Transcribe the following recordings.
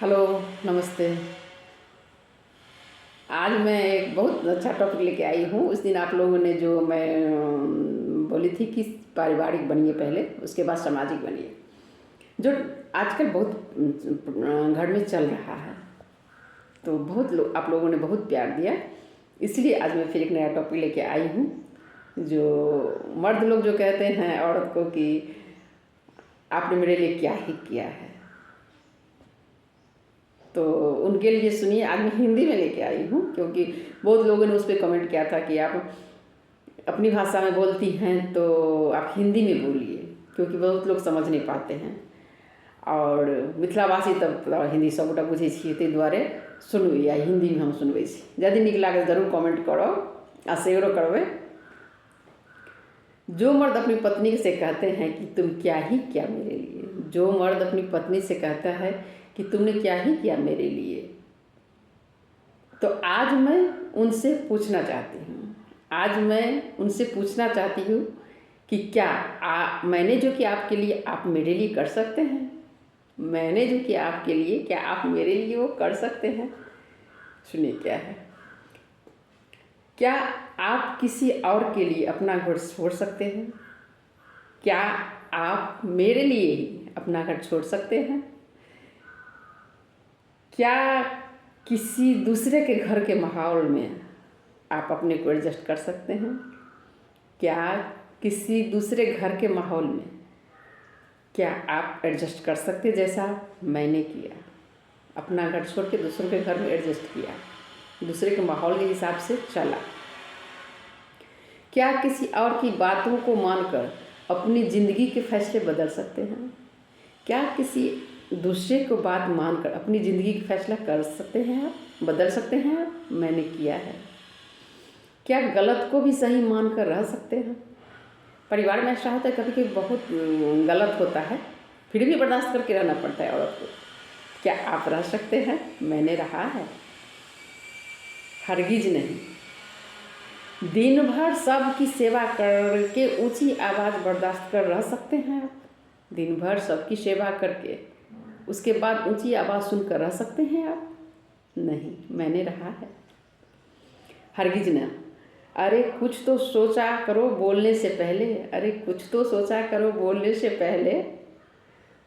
Hello, नमस्ते। आज मैं एक बहुत अच्छा टॉपिक लेके आई हूँ। उस दिन आप लोगों ने जो मैं बोली थी कि पारिवारिक बनिए पहले, उसके बाद सामाजिक बनिए, जो आजकल बहुत घर में चल रहा है। तो बहुत लोग, आप लोगों ने बहुत प्यार दिया, इसलिए आज मैं फिर एक नया टॉपिक लेके आई हूँ। जो मर्द लोग जो कहते हैं औरत को कि आपने मेरे लिए क्या ही किया है, तो उनके लिए सुनिए। आज मैं हिंदी में लेके आई हूँ, क्योंकि बहुत लोगों ने उस पर कमेंट किया था कि आप अपनी भाषा में बोलती हैं तो आप हिंदी में बोलिए, क्योंकि बहुत लोग समझ नहीं पाते हैं। और मिथिलावासी तब हिंदी सबटा बुझे छिए, ताहि दुआरे सुनबै या हिंदी में हम सुनबै छी। यदि नीक लागे जरूर कमेंट करो आ शेयरो करबै। जो मर्द अपनी पत्नी से कहते हैं कि तुम क्या ही किया मेरे लिए, जो मर्द अपनी पत्नी से कहता है कि तुमने क्या ही किया मेरे लिए, तो आज मैं उनसे पूछना चाहती हूँ, आज मैं उनसे पूछना चाहती हूँ कि क्या मैंने जो किया आपके लिए आप मेरे लिए कर सकते हैं? मैंने जो किया आपके लिए क्या आप मेरे लिए वो कर सकते हैं? सुनिए क्या है। क्या आप किसी और के लिए अपना घर छोड़ सकते हैं? क्या आप मेरे लिए ही अपना घर छोड़ सकते हैं? क्या किसी दूसरे के घर के माहौल में आप अपने को एडजस्ट कर सकते हैं? क्या किसी दूसरे घर के माहौल में क्या आप एडजस्ट कर सकते हैं? जैसा मैंने किया, अपना घर छोड़ के दूसरों के घर में एडजस्ट किया, दूसरे के माहौल के हिसाब से चला। क्या किसी और की बातों को मानकर अपनी ज़िंदगी के फैसले बदल सकते हैं? क्या किसी दूसरे को बात मानकर अपनी ज़िंदगी का फैसला कर सकते हैं आप, बदल सकते हैं आप? मैंने किया है। क्या गलत को भी सही मानकर रह सकते हैं? परिवार में ऐसा होता है, कभी कभी बहुत गलत होता है, फिर भी बर्दाश्त करके रहना पड़ता है औरत को। क्या आप रह सकते हैं? मैंने रहा है, हरगिज नहीं। दिन भर सबकी सेवा करके ऊंची आवाज़ बर्दाश्त कर रह सकते हैं आप? दिन भर सबकी सेवा करके उसके बाद ऊंची आवाज़ सुनकर रह सकते हैं आप? नहीं, मैंने रहा है, हरगिज ना। अरे कुछ तो सोचा करो बोलने से पहले, अरे कुछ तो सोचा करो बोलने से पहले।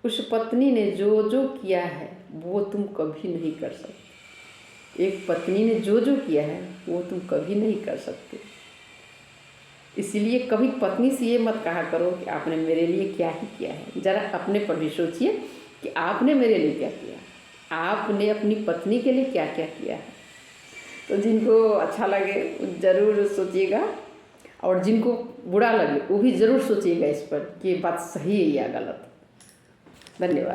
उस पत्नी ने जो जो किया है वो तुम कभी नहीं कर सकते। एक पत्नी ने जो जो किया है वो तुम कभी नहीं कर सकते। इसलिए कभी पत्नी से ये मत कहा करो कि आपने मेरे लिए क्या ही किया है। ज़रा अपने पर भी सोचिए कि आपने मेरे लिए क्या किया, आपने अपनी पत्नी के लिए क्या क्या किया है। तो जिनको अच्छा लगे ज़रूर सोचिएगा, और जिनको बुरा लगे वो भी ज़रूर सोचिएगा इस पर कि ये बात सही है या गलत। धन्यवाद।